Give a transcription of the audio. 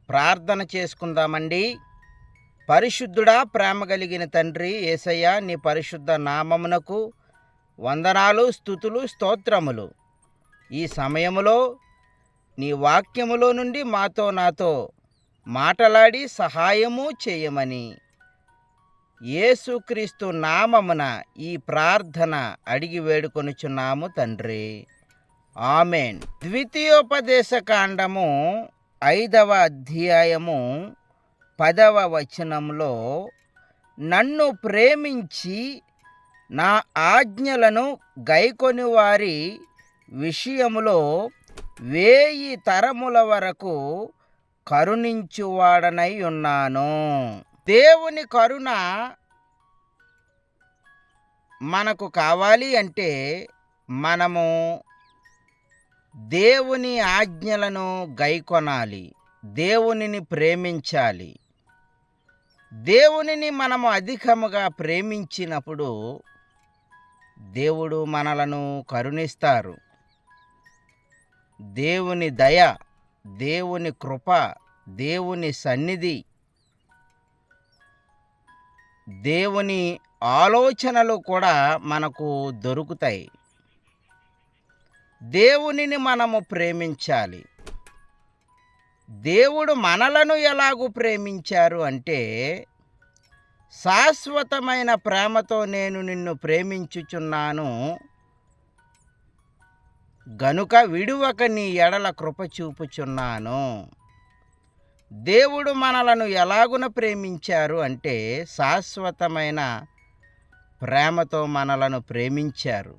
ప్రార్థన చేసుకుందామండి. పరిశుద్ధుడా, ప్రేమ కలిగిన తండ్రి యేసయ్య, నీ పరిశుద్ధ నామమునకు వందనాలు, స్తుతులు, స్తోత్రములు. ఈ సమయములో నీ వాక్యములో నుండి నాతో మాటలాడి సహాయము చేయమని యేసుక్రీస్తు నామమున ఈ ప్రార్థన అడిగి వేడుకొనుచున్నాము తండ్రి. ఆమేన్. ద్వితీయోపదేశ కాండము 5వ అధ్యాయము 10వ వచనంలో, నన్ను ప్రేమించి నా ఆజ్ఞలను గైకొని వారి విషయములో 1000 తరముల వరకు కరుణించువాడనై ఉన్నాను. దేవుని కరుణ మనకు కావాలి అంటే మనము దేవుని ఆజ్ఞలను గైకొనాలి, దేవునిని ప్రేమించాలి. దేవునిని మనము అధికముగా ప్రేమించినప్పుడు దేవుడు మనలను కరుణిస్తారు. దేవుని దయ, దేవుని కృప, దేవుని సన్నిధి, దేవుని ఆలోచనలు కూడా మనకు దొరుకుతాయి. దేవునిని మనము ప్రేమించాలి. దేవుడు మనలను ఎలాగూ ప్రేమించారు అంటే, శాశ్వతమైన ప్రేమతో నేను నిన్ను ప్రేమించుచున్నాను గనుక విడువక నీ ఎడల కృప చూపుచున్నాను. దేవుడు మనలను ఎలాగున ప్రేమించారు అంటే, శాశ్వతమైన ప్రేమతో మనలను ప్రేమించారు.